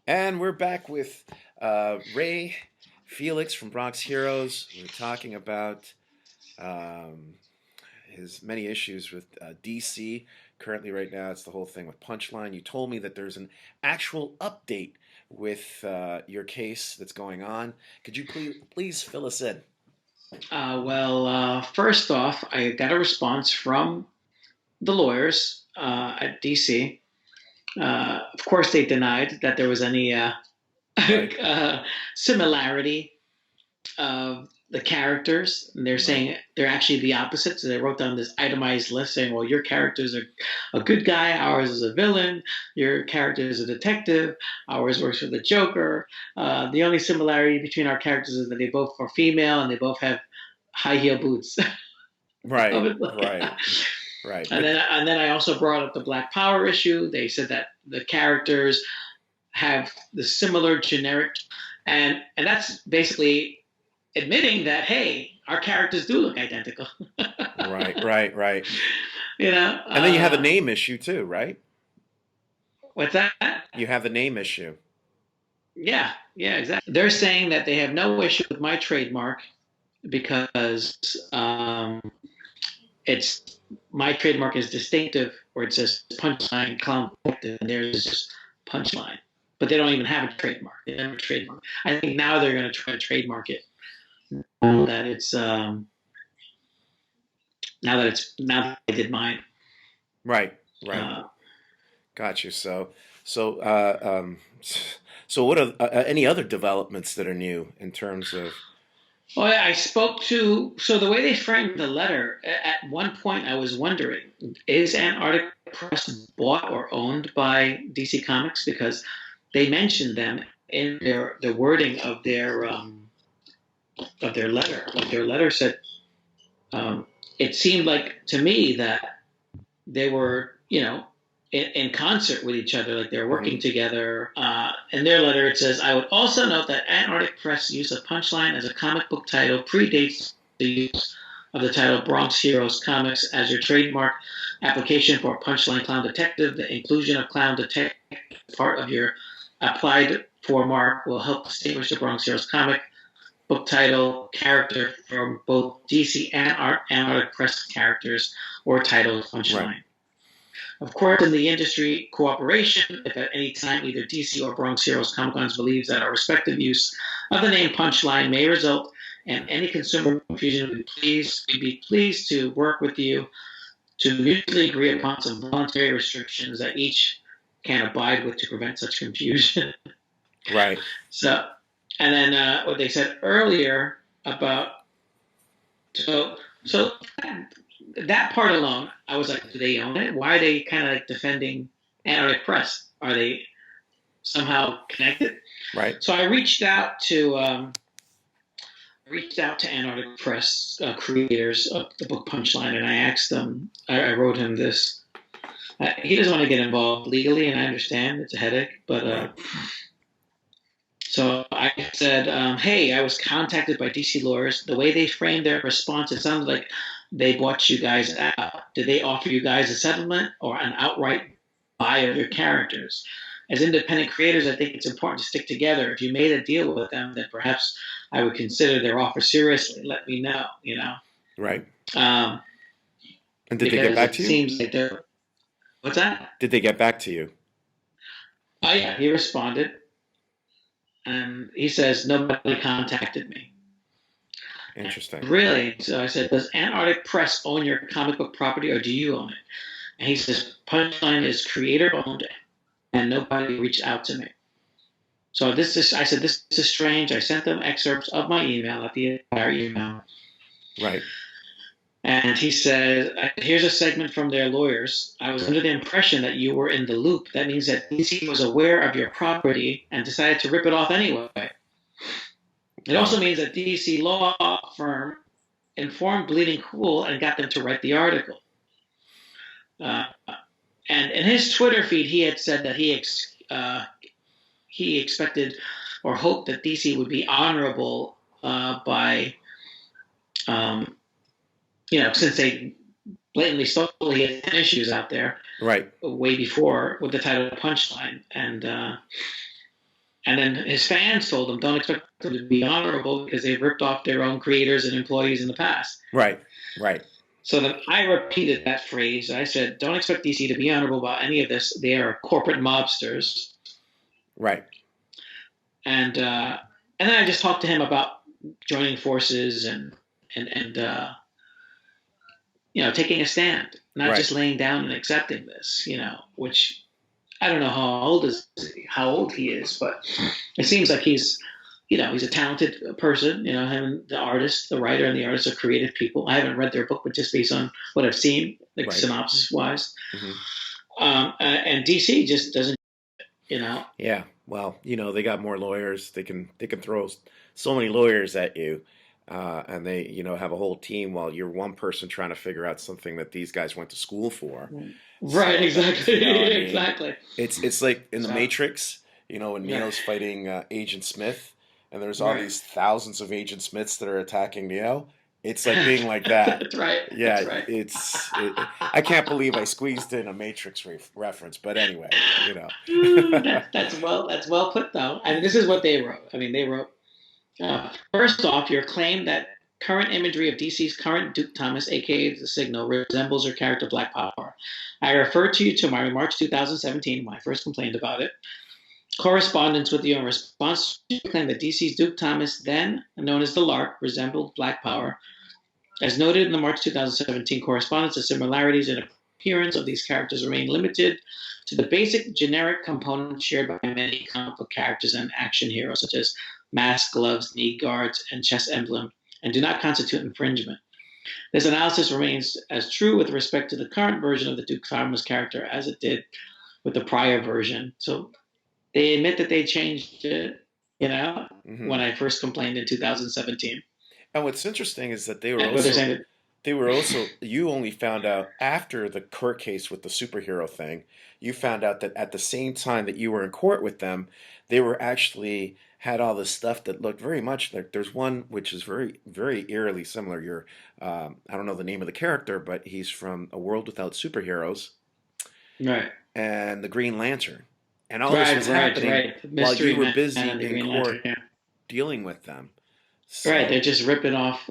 And we're back with Ray Felix from Bronx Heroes. We're talking about um, his many issues with DC. Currently, right now, it's the whole thing with Punchline. You told me that there's an actual update with your case that's going on. Could you please fill us in? First off, I got a response from the lawyers at DC. Of course, they denied that there was any Right, uh, similarity of the characters. And they're right, saying they're actually the opposite. So they wrote down this itemized list saying, well, your characters are a good guy, ours is a villain, your character is a detective, ours works for the Joker. The only similarity between our characters is that they both are female and they both have high heel boots. I right, was like, right, right. and But then I also brought up the Black Power issue. They said that the characters have the similar generic, and that's basically admitting that hey, our characters do look identical. right, right, right. you know, And then you have the name issue too, right? what's that? You have the name issue. Yeah, yeah, exactly. They're saying that they have no issue with my trademark because it's my trademark is distinctive, where it says punchline clown detective, and theirs is just punchline. But they don't even have a trademark. They don't have a trademark. I think now they're going to try to trademark it. That it's now that I did mine. Right, right. Uh, Got you. So what are any other developments that are new in terms of? well, I spoke to so the way they framed the letter. At one point, I was wondering: is Antarctic Press bought or owned by DC Comics? Because they mentioned them in their the wording of their letter. Like their letter said, um, it seemed like to me that they were, in concert with each other, like they're working Mhm. together. In their letter, it says, I would also note that Antarctic Press use of Punchline as a comic book title predates the use of the title Bronx Heroes Comics as your trademark application for Punchline Clown Detective. The inclusion of Clown Detective as part of your applied for mark will help distinguish the Bronx Heroes comic book title character from both DC and Antarctic Press characters or titles Right. Punchline. Of course, in the industry cooperation, if at any time either DC or Bronx Heroes Comic Cons believes that our respective use of the name Punchline may result in any consumer confusion, we'd be pleased to work with you to mutually agree upon some voluntary restrictions that each can abide with to prevent such confusion. Right. so, and then what they said earlier about so that part alone, I was like, do they own it? Why are they kind of like defending Antarctic Press? Are they somehow connected? Right. So I reached out to Antarctic Press creators of the book Punchline, and I asked them. I wrote him this. He doesn't want to get involved legally, and I understand it's a headache, but Right. so I said, "Hey, I was contacted by DC lawyers. The way they framed their response, it sounded like they bought you guys out. Did they offer you guys a settlement or an outright buy of your characters? As independent creators, I think it's important to stick together. If you made a deal with them, then perhaps I would consider their offer seriously. Let me know, Right. um, And did they get because back it to you? seems like they're. What's that? Did they get back to you? Oh yeah, he responded, and he says nobody contacted me. Interesting. Really? So I said, does Antarctic Press own your comic book property or do you own it? And he says, Punchline is creator owned and nobody reached out to me. So I said, this is strange. I sent them excerpts of my email at the entire email. Right. And he said, here's a segment from their lawyers. I was under the impression that you were in the loop. That means that DC was aware of your property and decided to rip it off anyway. It Wow. also means that DC law firm informed Bleeding Cool and got them to write the article. Uh, and in his Twitter feed, he had said that he expected or hoped that DC would be honorable by, um, since they blatantly stole, he had issues out there Right. way before with the title Punchline. And And then his fans told him, don't expect them to be honorable because they've ripped off their own creators and employees in the past. Right. Right. So then I repeated that phrase. I said, don't expect DC to be honorable about any of this. They are corporate mobsters. Right. And then I just talked to him about joining forces and taking a stand, not just laying down and accepting this, which I don't know how old he is, but it seems like he's a talented person. Him, the artist, the writer, and the artist are creative people. I haven't read their book, but just based on what I've seen, like synopsis wise, and DC just doesn't, Yeah. Well, they got more lawyers. They can throw so many lawyers at you, and they have a whole team while you're one person trying to figure out something that these guys went to school for. Right. Exactly. Exactly. It's like in the Matrix. When Neo's fighting Agent Smith, and there's all these thousands of Agent Smiths that are attacking Neo. It's like being like that. That's right. Yeah, that's right. I can't believe I squeezed in a Matrix reference, but anyway, That's well put, though. I mean, this is what they wrote. I mean, they wrote, first off, your claim that current imagery of DC's current Duke Thomas, a.k.a. the Signal, resembles her character Black Power. I refer to you to my March 2017, when I first complained about it, correspondence with you in response to your claim that DC's Duke Thomas, then known as the Lark, resembled Black Power. As noted in the March 2017 correspondence, the similarities in appearance of these characters remain limited to the basic generic components shared by many comic book characters and action heroes, such as mask, gloves, knee guards, and chest emblem, and do not constitute infringement. This analysis remains as true with respect to the current version of the Duke Thomas character as it did with the prior version. So they admit that they changed it, when I first complained in 2017. And what's interesting is that they were also you only found out after the court case with the superhero thing. You found out that at the same time that you were in court with them, they were actually had all this stuff that looked very much like there's one which is very, very eerily similar. I don't know the name of the character, but he's from A World Without Superheroes. Right. And the Green Lantern. And all this was happening while you were busy in court dealing with them. So, right, they're just ripping off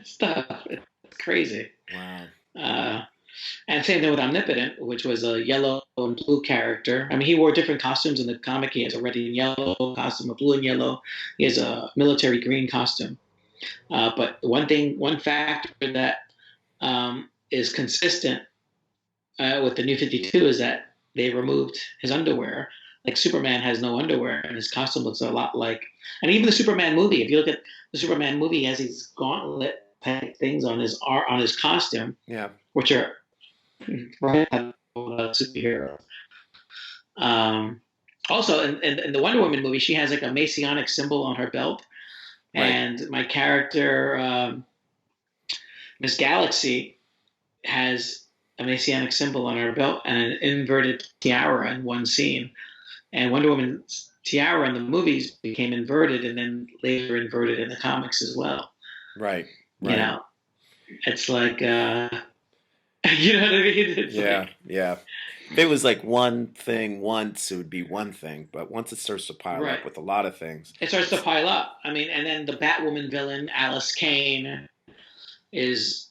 stuff. It's crazy. Wow. And same thing with Omnipotent, which was a yellow and blue character. I mean, he wore different costumes in the comic. He has a red and yellow costume, a blue and yellow. He has a military green costume. But one factor that is consistent with the New 52 is that they removed his underwear. Like Superman has no underwear, and his costume looks a lot like. And even the Superman movie, if you look at the Superman movie, he has these gauntlet type things on his costume, which are right superhero. Also, in the Wonder Woman movie, she has like a Masonic symbol on her belt, and my character Miss Galaxy has a Messianic symbol on her belt and an inverted tiara in one scene. And Wonder Woman's tiara in the movies became inverted and then later inverted in the comics as well. Right. It's like, you know what I mean? It's yeah. If it was like one thing once, it would be one thing. But once it starts to pile up with a lot of things. It starts to pile up. I mean, and then the Batwoman villain, Alice Kane, is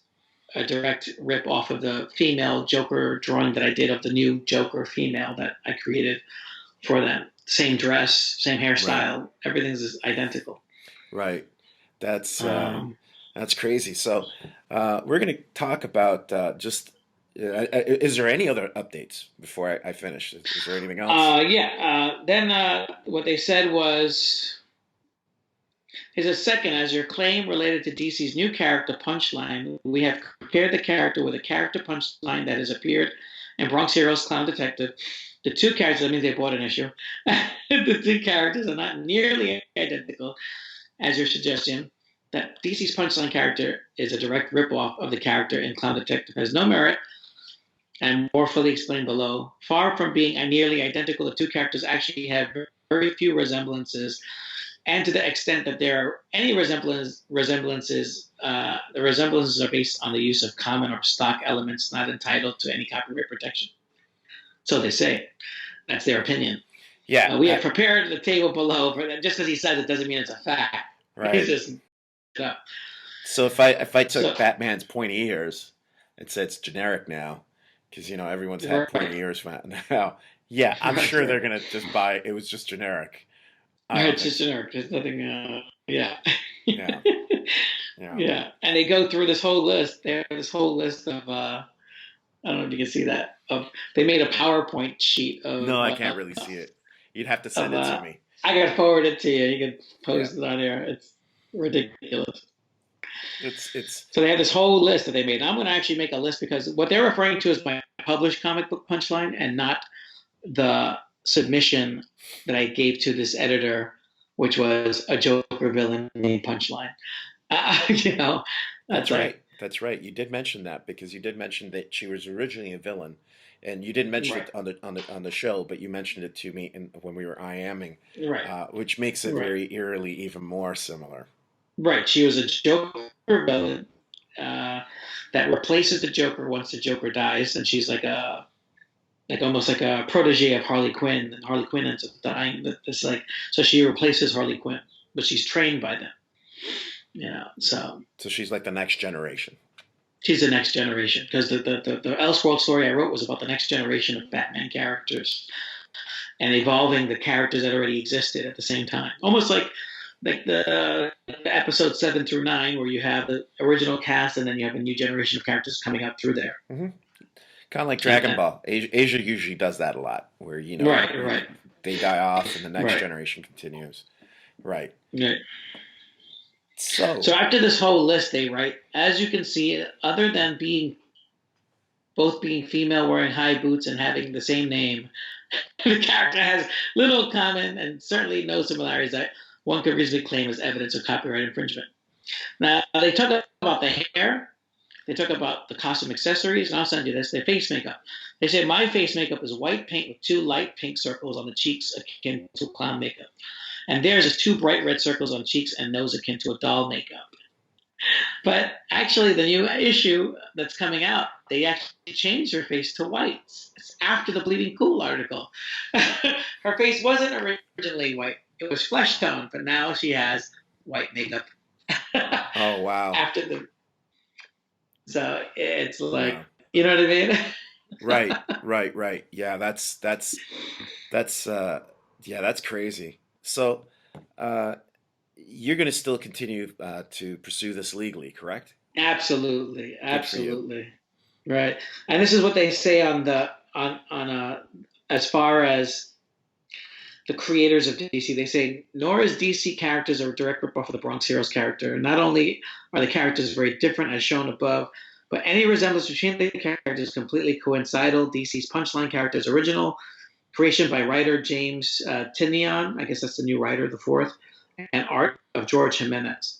a direct rip off of the female Joker drawing that I did of the new Joker female that I created for them. Same dress, same hairstyle, everything's identical. Right. That's crazy. So we're going to talk about is there any other updates before I finish? Is there anything else? Then what they said was, here's a second, as your claim related to DC's new character, Punchline, we have prepared the character with a character Punchline that has appeared in Bronx Heroes Clown Detective. The two characters, that means they bought an issue. The two characters are not nearly identical, as your suggestion, that DC's Punchline character is a direct ripoff of the character in Clown Detective, has no merit, and more fully explained below. Far from being nearly identical, the two characters actually have very few resemblances, and to the extent that there are any resemblances, the resemblances are based on the use of common or stock elements not entitled to any copyright protection. So they say. That's their opinion. Yeah. We have prepared the table below for that. Just because he says it doesn't mean it's a fact. Right. It's just So if I took so Batman's pointy ears and said it's generic now, because everyone's had pointy right, ears now. Yeah, I'm right, sure they're right. gonna just buy it was just generic. I don't It's think just so. generic. There's nothing. Yeah. Yeah, yeah. Yeah, and they go through this whole list. They have this whole list of I don't know if you can see that. They made a PowerPoint sheet No, I can't really see it. You'd have to of send it to me. I gotta forward it to you. You can Yeah, post it on here. It's ridiculous. it's So they have this whole list that they made. I'm gonna actually make a list because what they're referring to is my published comic book Punchline and not the submission that I gave to this editor, which was a Joker villain named Punchline. You know, that's that's like right. That's right. You did mention that because you did mention that she was originally a villain, and you didn't mention right, it on the show, but you mentioned it to me when we were IMing, right, which makes it right. very eerily even more similar. Right. She was a Joker villain uh, that replaces the Joker once the Joker dies, and she's like almost like a protege of Harley Quinn, and Harley Quinn ends up dying. But it's like so she replaces Harley Quinn, but she's trained by them. So So she's like the next generation. she's the next generation because the Elseworld story I wrote was about the next generation of Batman characters and evolving the characters that already existed at the same time, almost like the episode 7 through 9, where you have the original cast and then you have a new generation of characters coming up through there. Hmm. Kind of like And Dragon Ball. Asia usually does that a lot, where right, right, they die off and the next right, generation continues. Right. right. So So after this whole list, they write, as you can see, other than both being female, wearing high boots, and having the same name, the character has little common and certainly no similarities that one could reasonably claim as evidence of copyright infringement. Now they talk about the hair. They talk about the costume accessories, and I'll send you this. Their face makeup. They say my face makeup is white paint with two light pink circles on the cheeks akin to clown makeup. And theirs is two bright red circles on cheeks and nose akin to a doll makeup. But actually, the new issue that's coming out, they actually changed her face to white. It's after the Bleeding Cool article. Her face wasn't originally white. It was flesh tone, but now she has white makeup. oh wow. After the So it's like, Wow. you know what I mean? Right. Yeah, that's yeah, that's crazy. So, uh you're going to still continue to pursue this legally, correct? Absolutely, Good for you. absolutely, right. And this is what they say on the on as far as the creators of DC. They say nor is DC characters a direct ripoff of the Bronx Heroes character. Not only are the characters very different as shown above, but any resemblance between the characters is completely coincidental. DC's Punchline character is original creation by writer James Tinian. I guess that's the new writer, the fourth, and art of George Jimenez.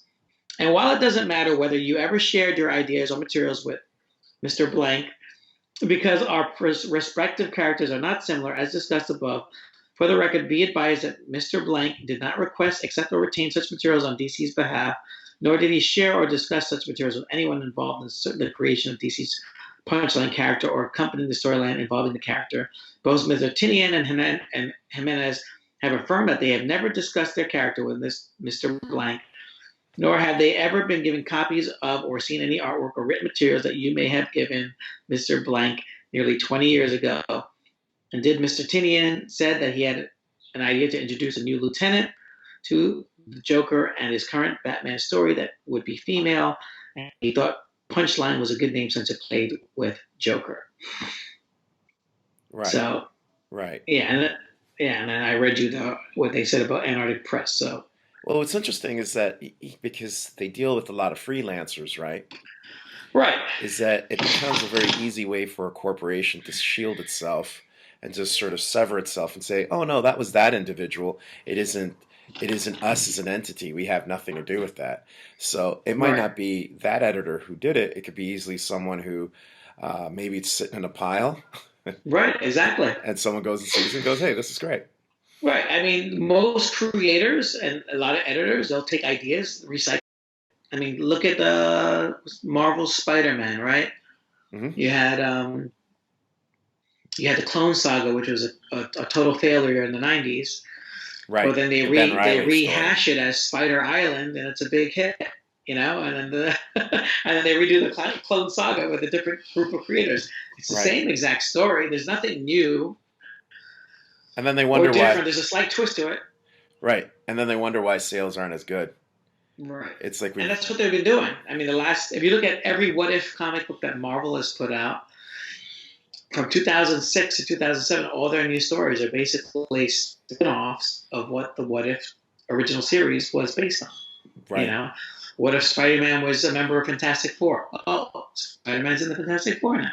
And while it doesn't matter whether you ever shared your ideas or materials with Mr. Blank, because our respective characters are not similar, as discussed above, for the record, be advised that Mr. Blank did not request, accept, or retain such materials on DC's behalf, nor did he share or discuss such materials with anyone involved in the creation of DC's Punchline character or accompanying the storyline involving the character. Both Mr. Tinian and Jimenez have affirmed that they have never discussed their character with Mr. Blank, nor have they ever been given copies of or seen any artwork or written materials that you may have given Mr. Blank nearly 20 years ago. And did Mr. Tinian said that he had an idea to introduce a new lieutenant to the Joker and his current Batman story that would be female. And he thought Punchline was a good name since it played with Joker. Right. So, Right. and then I read you what they said about Antarctic Press. So, Well, what's interesting is that because they deal with a lot of freelancers, right? right, Is that it becomes a very easy way for a corporation to shield itself and just sort of sever itself and say, "Oh no, that was that individual. It isn't us as an entity. We have nothing to do with that." So it might right, not be that editor who did it. It could be easily someone who maybe it's sitting in a pile, right, exactly. and someone goes and sees it and goes, "Hey, this is great." Right. I mean, most creators and a lot of editors, they'll take ideas, recycle. I mean, look at the Marvel Spider-Man, right? Hmm. You had You had the Clone Saga, which was a total failure in the 90s. Right. But then they The Ben Reilly rehash story. it as Spider Island, and it's a big hit, you know. And then and then they redo the Clone Saga with a different group of creators. It's the Right. same exact story. There's nothing new And then they or wonder different. why. There's a slight twist to it. Right. And then they wonder why sales aren't as good. Right. It's like And that's what they've been doing. I mean, if you look at every What If comic book that Marvel has put out, from 2006 to 2007, all their new stories are basically spin-offs of what the What If original series was based on. Right. You know, what if Spider-Man was a member of Fantastic Four? Oh, Spider-Man's in the Fantastic Four now,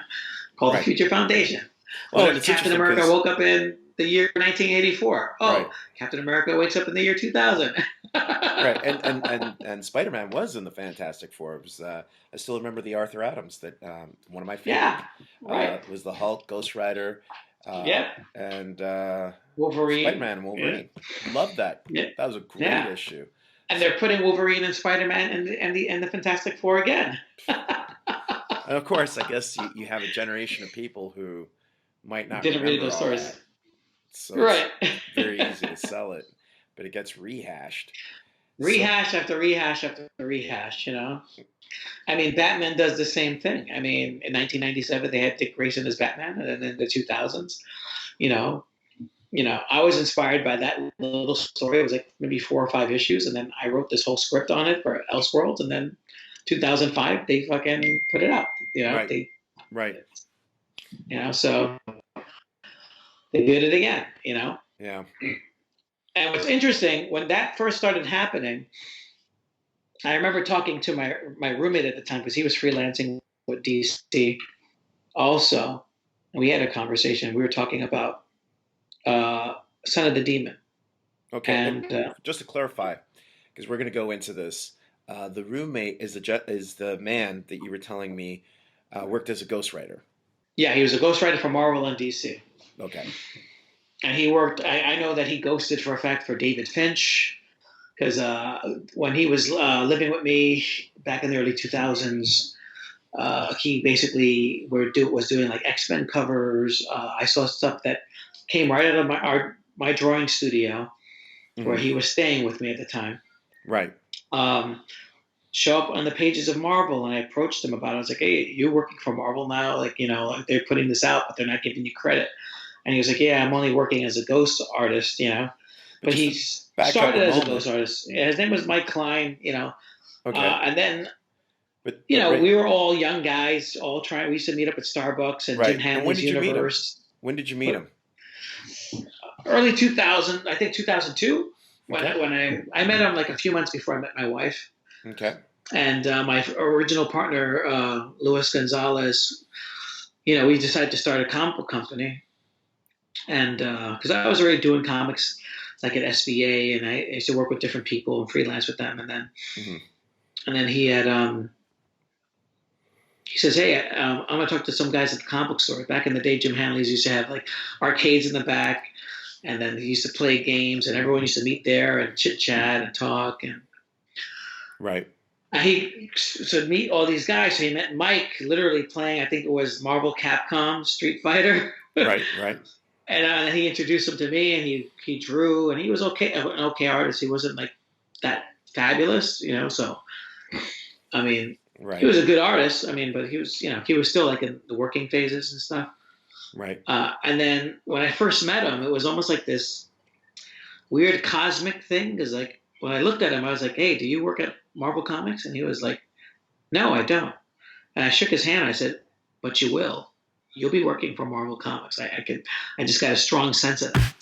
called the Future Foundation. Well, Captain America woke up in the year 1984. Oh, Right. Captain America wakes up in the year 2000. Right, and Spider-Man was in the Fantastic Four. It was, I still remember the Arthur Adams that one of my favorite. Yeah, right. Was the Hulk, Ghost Rider, and Wolverine, Spider-Man, and Wolverine. Yeah. Loved that. Yeah. That was a great issue. And they're putting Wolverine and Spider-Man and the Fantastic Four again. And of course, I guess you have a generation of people who might not didn't read those all stories. that. So right. It's very easy to sell it, but it gets rehashed. Rehash after rehash after rehash, you know? I mean, Batman does the same thing. I mean, in 1997, they had Dick Grayson as Batman, and then in the 2000s, you know, I was inspired by that little story. It was like maybe 4 or 5 issues, and then I wrote this whole script on it for Elseworlds, and then 2005, they fucking put it out. You know, right. You know, so they did it again. You know. Yeah. And what's interesting, when that first started happening, I remember talking to my roommate at the time because he was freelancing with DC also, and we had a conversation. We were talking about Son of the Demon. Okay, and just to clarify, because we're going to go into this, the roommate is the man that you were telling me worked as a ghostwriter. Yeah, he was a ghostwriter for Marvel and DC. Okay. And he worked. I know that he ghosted for a fact for David Finch, because when he was living with me back in the early 2000s, he basically was doing like X-Men covers. I saw stuff that came right out of my drawing studio, where he was staying with me at the time. Right. Show up on the pages of Marvel, and I approached him about it. I was like, "Hey, you're working for Marvel now? Like, you know, they're putting this out, but they're not giving you credit." And he was like, "Yeah, I'm only working as a ghost artist, you know." But he started as a ghost artist. Yeah, his name was Mike Klein, you know. Okay. And then, we were all young guys, all trying. We used to meet up at Starbucks and Jim Hanley's Universe. When did you meet him? Early 2000, I think 2002. When I met him like a few months before I met my wife. Okay. And my original partner, Luis Gonzalez, you know, we decided to start a comic book company. And because I was already doing comics like at SVA, and I used to work with different people and freelance with them. And then, and then he had, he says, "Hey, I'm going to talk to some guys at the comic book store." Back in the day, Jim Hanley's used to have like arcades in the back, and then he used to play games, and everyone used to meet there and chit chat and talk. And right. He should meet all these guys. So he met Mike, literally playing, I think it was Marvel Capcom Street Fighter. Right. And he introduced him to me, and he drew, and he was an okay artist. He wasn't like that fabulous, you know. So, I mean, he was a good artist. I mean, but he was, you know, he was still like in the working phases and stuff. Right. And then when I first met him, it was almost like this weird cosmic thing. Because like when I looked at him, I was like, "Hey, do you work at Marvel Comics?" And he was like, "No, I don't." And I shook his hand. I said, "But you will. You'll be working for Marvel Comics." I just got a strong sense of that.